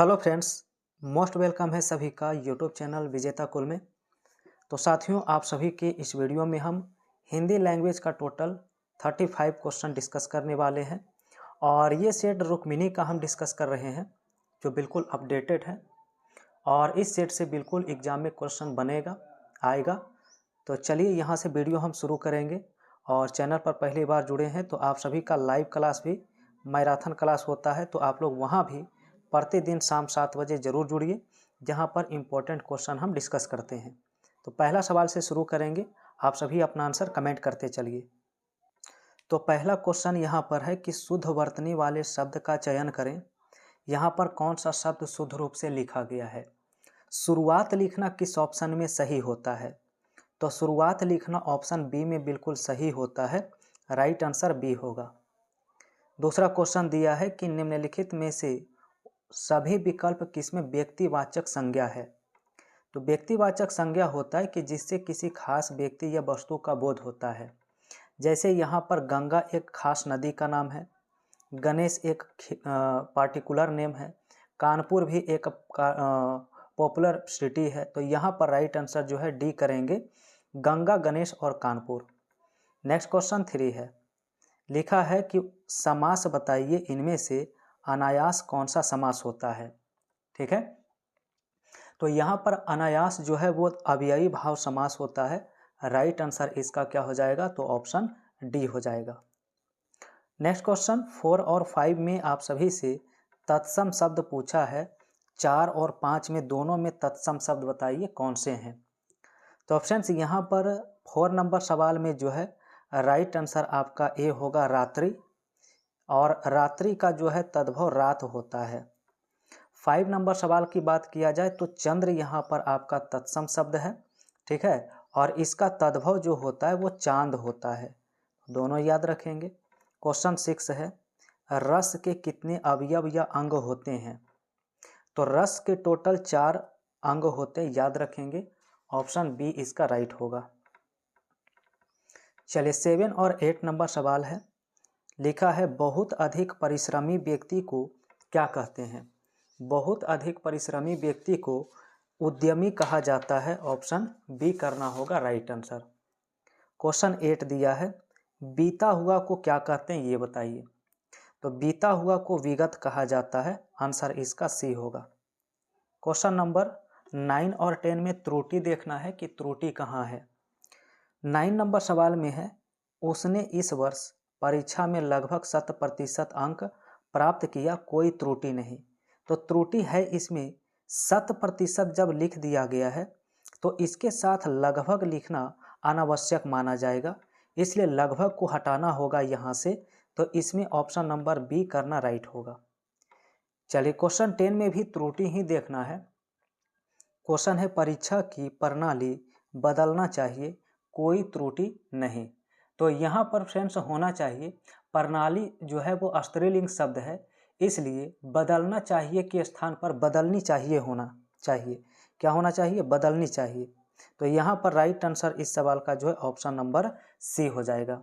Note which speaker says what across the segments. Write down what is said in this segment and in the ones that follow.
Speaker 1: Hello friends, most welcome है सभी का यूट्यूब चैनल विजेता कुल में। तो साथियों, आप सभी के इस वीडियो में हम हिंदी लैंग्वेज का टोटल 35 क्वेश्चन डिस्कस करने वाले हैं और ये सेट रुक्मिनी का हम डिस्कस कर रहे हैं जो बिल्कुल अपडेटेड है और इस सेट से बिल्कुल एग्जाम में क्वेश्चन बनेगा आएगा। तो चलिए यहाँ से वीडियो हम शुरू करेंगे और चैनल पर पहली बार जुड़े हैं तो आप सभी का लाइव क्लास भी मैराथन क्लास होता है, तो आप लोग वहाँ भी प्रतिदिन शाम 7 बजे ज़रूर जुड़िए, जहाँ पर इम्पोर्टेंट क्वेश्चन हम डिस्कस करते हैं। तो पहला सवाल से शुरू करेंगे, आप सभी अपना आंसर कमेंट करते चलिए। तो पहला क्वेश्चन यहाँ पर है कि शुद्ध वर्तनी वाले शब्द का चयन करें। यहाँ पर कौन सा शब्द शुद्ध रूप से लिखा गया है। शुरुआत लिखना किस ऑप्शन में सही होता है? तो शुरुआत लिखना ऑप्शन बी में बिल्कुल सही होता है, राइट आंसर बी होगा। दूसरा क्वेश्चन दिया है कि निम्नलिखित में से सभी विकल्प किसमें व्यक्तिवाचक संज्ञा है। तो व्यक्तिवाचक संज्ञा होता है कि जिससे किसी खास व्यक्ति या वस्तु का बोध होता है। जैसे यहाँ पर गंगा एक खास नदी का नाम है, गणेश एक पार्टिकुलर नेम है, कानपुर भी एक पॉपुलर सिटी है। तो यहाँ पर राइट आंसर जो है डी करेंगे, गंगा, गणेश और कानपुर। नेक्स्ट क्वेश्चन 3 है, लिखा है कि समास बताइए इनमें से अनायास कौन सा समास होता है। ठीक है, तो यहाँ पर अनायास जो है वो अव्ययी भाव समास होता है। राइट आंसर इसका क्या हो जाएगा? तो ऑप्शन डी हो जाएगा। नेक्स्ट क्वेश्चन 4 और 5 में आप सभी से तत्सम शब्द पूछा है। 4 और 5 में दोनों में तत्सम शब्द बताइए कौन से हैं। तो फ्रेंड्स यहाँ पर 4 नंबर सवाल में जो है राइट आंसर आपका ए होगा, रात्रि, और रात्रि का जो है तद्भव रात होता है। 5 नंबर सवाल की बात किया जाए तो चंद्र यहाँ पर आपका तत्सम शब्द है, ठीक है, और इसका तद्भव जो होता है वो चांद होता है, दोनों याद रखेंगे। क्वेश्चन 6 है, रस के कितने अवयव या अंग होते हैं। तो रस के टोटल 4 अंग होते हैं, याद रखेंगे, ऑप्शन बी इसका राइट होगा। चलिए 7 और 8 नंबर सवाल है, लिखा है बहुत अधिक परिश्रमी व्यक्ति को क्या कहते हैं। बहुत अधिक परिश्रमी व्यक्ति को उद्यमी कहा जाता है, ऑप्शन बी करना होगा राइट आंसर। क्वेश्चन 8 दिया है, बीता हुआ को क्या कहते हैं ये बताइए। तो बीता हुआ को विगत कहा जाता है, आंसर इसका सी होगा। क्वेश्चन नंबर 9 और 10 में त्रुटि देखना है कि त्रुटि कहाँ है। 9 नंबर सवाल में है, उसने इस वर्ष परीक्षा में लगभग 100% अंक प्राप्त किया, कोई त्रुटि नहीं। तो त्रुटि है इसमें 100% जब लिख दिया गया है तो इसके साथ लगभग लिखना अनावश्यक माना जाएगा, इसलिए लगभग को हटाना होगा यहाँ से। तो इसमें ऑप्शन नंबर बी करना राइट होगा। चलिए क्वेश्चन 10 में भी त्रुटि ही देखना है। क्वेश्चन है, परीक्षा की प्रणाली बदलना चाहिए, कोई त्रुटि नहीं। तो यहाँ पर फ्रेंड्स होना चाहिए, प्रणाली जो है वो स्त्रीलिंग शब्द है, इसलिए बदलना चाहिए के स्थान पर बदलनी चाहिए होना चाहिए। क्या होना चाहिए? बदलनी चाहिए। तो यहाँ पर राइट आंसर इस सवाल का जो है ऑप्शन नंबर सी हो जाएगा।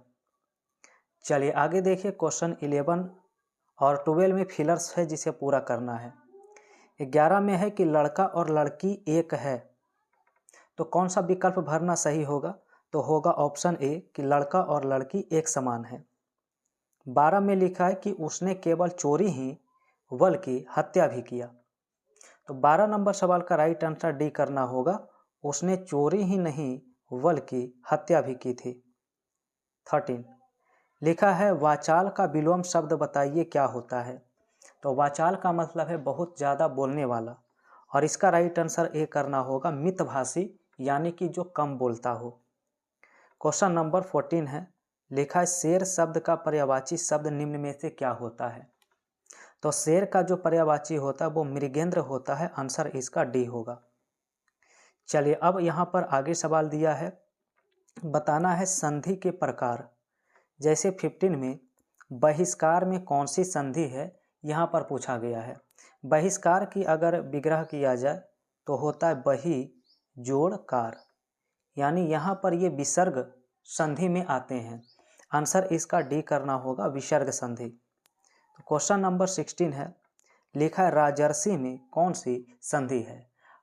Speaker 1: चलिए आगे देखिए, क्वेश्चन 11 और 12 में फिलर्स है जिसे पूरा करना है। 11 में है कि लड़का और लड़की एक है, तो कौन सा विकल्प भरना सही होगा। तो होगा ऑप्शन ए कि लड़का और लड़की एक समान है। 12 में लिखा है कि उसने केवल चोरी ही बल्कि हत्या भी किया। तो 12 नंबर सवाल का राइट आंसर डी करना होगा, उसने चोरी ही नहीं बल्कि हत्या भी की थी। 13 लिखा है, वाचाल का विलोम शब्द बताइए क्या होता है। तो वाचाल का मतलब है बहुत ज़्यादा बोलने वाला, और इसका राइट आंसर ए करना होगा, मितभाषी, यानी कि जो कम बोलता हो। क्वेश्चन नंबर 14 है, लिखा है शेर शब्द का पर्यायवाची शब्द निम्न में से क्या होता है। तो शेर का जो पर्यायवाची होता है वो मृगेंद्र होता है, आंसर इसका डी होगा। चलिए अब यहाँ पर आगे सवाल दिया है, बताना है संधि के प्रकार। जैसे 15 में बहिष्कार में कौन सी संधि है, यहाँ पर पूछा गया है। बहिष्कार की अगर विग्रह किया जाए तो होता है बहि जोड़ कार, यानी यहाँ पर ये विसर्ग संधि में आते हैं, आंसर इसका डी करना होगा, विसर्ग संधि। तो क्वेश्चन नंबर 16 है, लिखा है राजर्षि में कौन सी संधि है।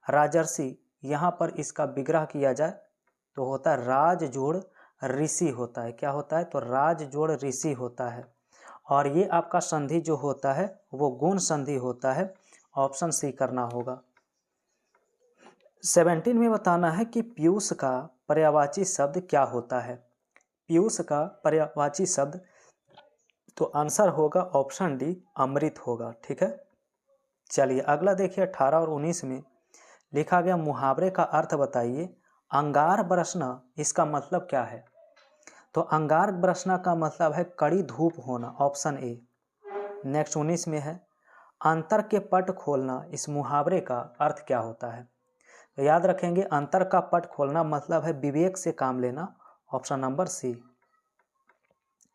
Speaker 1: राजर्षि यहाँ पर इसका विग्रह किया जाए तो होता है राज जोड़ ऋषि होता है। क्या होता है? तो राज जोड़ ऋषि होता है। और ये आपका संधि जो होता है वो गुण संधि होता है। ऑप्शन सी करना होगा। 17 में बताना है कि पीयूष का पर्यायवाची शब्द क्या होता है। पीयूष का पर्यायवाची शब्द, तो आंसर होगा ऑप्शन डी अमृत होगा। ठीक है, चलिए अगला देखिए 18 और 19 में लिखा गया मुहावरे का अर्थ बताइए। अंगार बरसना, इसका मतलब क्या है? तो अंगार बरसना का मतलब है कड़ी धूप होना, ऑप्शन ए। नेक्स्ट 19 में है अंतर के पट खोलना, इस मुहावरे का अर्थ क्या होता है? तो याद रखेंगे अंतर का पट खोलना मतलब है विवेक से काम लेना, option number C.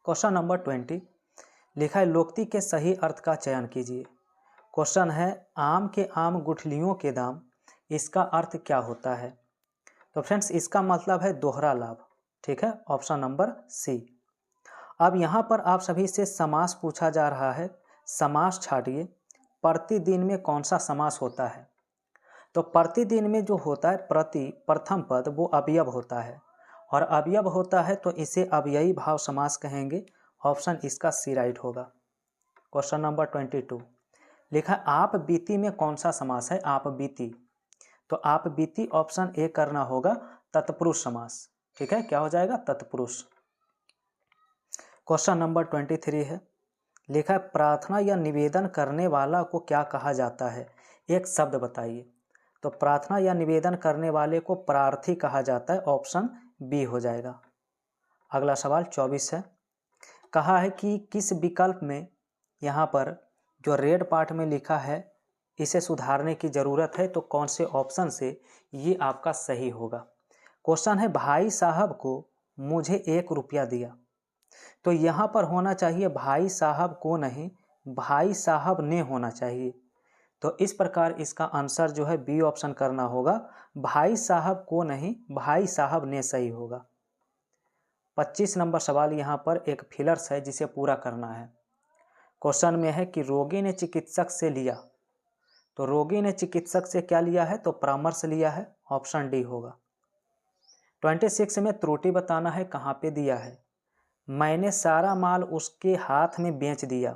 Speaker 1: Question number 20 लिखा है लोक्ति के सही अर्थ का चयन कीजिए। क्वेश्चन है आम के आम गुठलियों के दाम, इसका अर्थ क्या होता है? तो फ्रेंड्स इसका मतलब है दोहरा लाभ। ठीक है, ऑप्शन नंबर सी। अब यहाँ पर आप सभी से समास पूछा जा रहा है। समास छाटिए, प्रतिदिन में कौन सा समास होता है? तो प्रतिदिन में जो होता है प्रति प्रथम पद वो अवयव होता है, और अवयव होता है तो इसे अव्ययी भाव समास कहेंगे। ऑप्शन इसका सी राइट होगा। क्वेश्चन नंबर 22 लिखा आप बीती में कौन सा समास है? आप बीती, तो आप बीती ऑप्शन ए करना होगा, तत्पुरुष समास। ठीक है, क्या हो जाएगा? तत्पुरुष। क्वेश्चन नंबर 23 है लिखा है प्रार्थना या निवेदन करने वाला को क्या कहा जाता है? एक शब्द बताइए। तो प्रार्थना या निवेदन करने वाले को प्रार्थी कहा जाता है, ऑप्शन बी हो जाएगा। अगला सवाल 24 है, कहा है कि किस विकल्प में यहाँ पर जो रेड पार्ट में लिखा है इसे सुधारने की ज़रूरत है, तो कौन से ऑप्शन से ये आपका सही होगा? क्वेश्चन है भाई साहब को मुझे 1 रुपया दिया, तो यहाँ पर होना चाहिए भाई साहब को नहीं, भाई साहब ने होना चाहिए। तो इस प्रकार इसका आंसर जो है बी ऑप्शन करना होगा, भाई साहब को नहीं भाई साहब ने सही होगा। 25 नंबर सवाल यहाँ पर एक फिलर्स है जिसे पूरा करना है। क्वेश्चन में है कि रोगी ने चिकित्सक से लिया, तो रोगी ने चिकित्सक से क्या लिया है? तो परामर्श लिया है, ऑप्शन डी होगा। 26 में त्रुटि बताना है, कहाँ पे दिया है? मैंने सारा माल उसके हाथ में बेच दिया,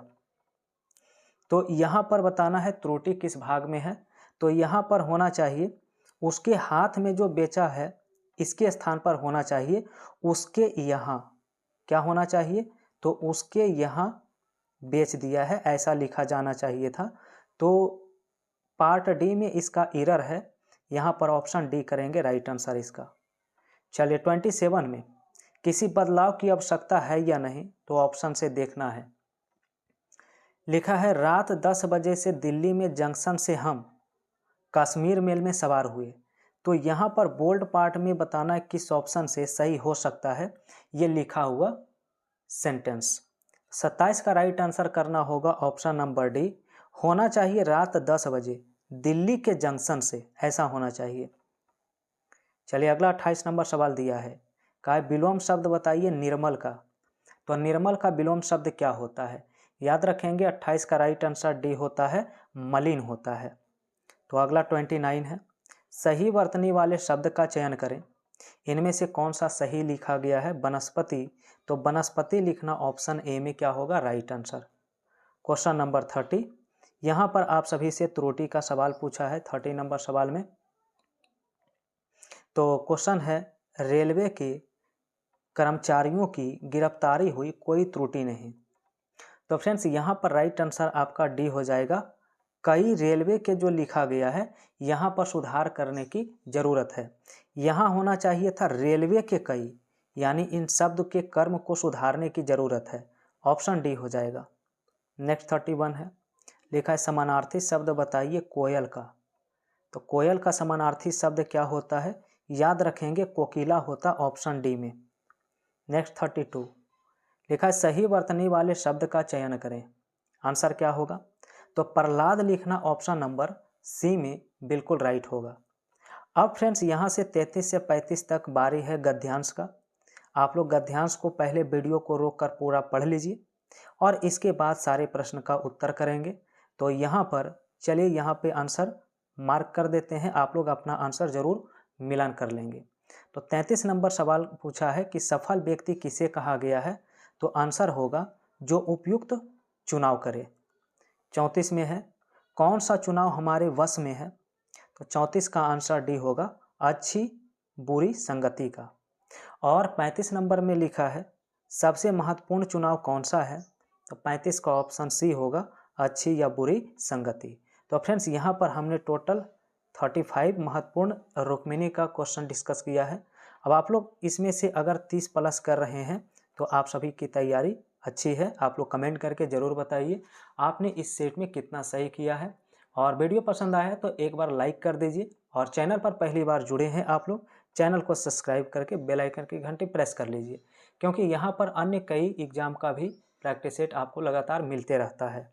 Speaker 1: तो यहाँ पर बताना है त्रुटि किस भाग में है? तो यहाँ पर होना चाहिए उसके हाथ में जो बेचा है इसके स्थान पर होना चाहिए उसके यहाँ, क्या होना चाहिए? तो उसके यहाँ बेच दिया है, ऐसा लिखा जाना चाहिए था। तो पार्ट डी में इसका एरर है, यहाँ पर ऑप्शन डी करेंगे राइट आंसर इसका। चलिए 27 में किसी बदलाव की आवश्यकता है या नहीं, तो ऑप्शन से देखना है। लिखा है रात 10 बजे से दिल्ली में जंक्शन से हम कश्मीर मेल में सवार हुए, तो यहाँ पर बोल्ड पार्ट में बताना किस ऑप्शन से सही हो सकता है ये लिखा हुआ सेंटेंस। 27 का राइट आंसर करना होगा ऑप्शन नंबर डी, होना चाहिए रात 10 बजे दिल्ली के जंक्शन से, ऐसा होना चाहिए। चलिए अगला 28 नंबर सवाल दिया है, कहा विलोम शब्द बताइए निर्मल का, तो निर्मल का विलोम शब्द क्या होता है? याद रखेंगे 28 का राइट आंसर डी होता है, मलिन होता है। तो अगला 29 है, सही वर्तनी वाले शब्द का चयन करें, इनमें से कौन सा सही लिखा गया है? वनस्पति, तो वनस्पति लिखना ऑप्शन ए में क्या होगा? Right answer. क्वेश्चन नंबर 30, यहाँ पर आप सभी से त्रुटि का सवाल पूछा है 30 नंबर सवाल में। तो क्वेश्चन है रेलवे के कर्मचारियों की गिरफ्तारी हुई, कोई त्रुटि नहीं। तो फ्रेंड्स यहाँ पर राइट आंसर आपका डी हो जाएगा, कई रेलवे के जो लिखा गया है यहाँ पर सुधार करने की ज़रूरत है। यहाँ होना चाहिए था रेलवे के कई, यानी इन शब्द के कर्म को सुधारने की ज़रूरत है, ऑप्शन डी हो जाएगा। नेक्स्ट 31 है, लिखा है समानार्थी शब्द बताइए कोयल का, तो कोयल का समानार्थी शब्द क्या होता है? याद रखेंगे कोकिला होता, ऑप्शन डी में। नेक्स्ट 32 लिखा है सही वर्तनी वाले शब्द का चयन करें, आंसर क्या होगा? तो प्रहलाद लिखना ऑप्शन नंबर सी में बिल्कुल राइट होगा। अब फ्रेंड्स यहाँ से 33 से 35 तक बारी है गद्यांश का। आप लोग गद्यांश को पहले वीडियो को रोक कर पूरा पढ़ लीजिए और इसके बाद सारे प्रश्न का उत्तर करेंगे। तो यहाँ पर चलिए यहाँ पे आंसर मार्क कर देते हैं, आप लोग अपना आंसर जरूर मिलान कर लेंगे। तो 33 नंबर सवाल पूछा है कि सफल व्यक्ति किसे कहा गया है, तो आंसर होगा जो उपयुक्त चुनाव करे। 34 में है कौन सा चुनाव हमारे वश में है, तो 34 का आंसर डी होगा अच्छी बुरी संगति का। और 35 नंबर में लिखा है सबसे महत्वपूर्ण चुनाव कौन सा है, तो 35 का ऑप्शन सी होगा अच्छी या बुरी संगति। तो फ्रेंड्स यहाँ पर हमने टोटल 35 महत्वपूर्ण रुक्मिणी का क्वेश्चन डिस्कस किया है। अब आप लोग इसमें से अगर 30 प्लस कर रहे हैं तो आप सभी की तैयारी अच्छी है। आप लोग कमेंट करके ज़रूर बताइए आपने इस सेट में कितना सही किया है। और वीडियो पसंद आया है तो एक बार लाइक कर दीजिए, और चैनल पर पहली बार जुड़े हैं आप लोग, चैनल को सब्सक्राइब करके बेल आइकन की घंटी प्रेस कर लीजिए, क्योंकि यहाँ पर अन्य कई एग्जाम का भी प्रैक्टिस सेट आपको लगातार मिलते रहता है।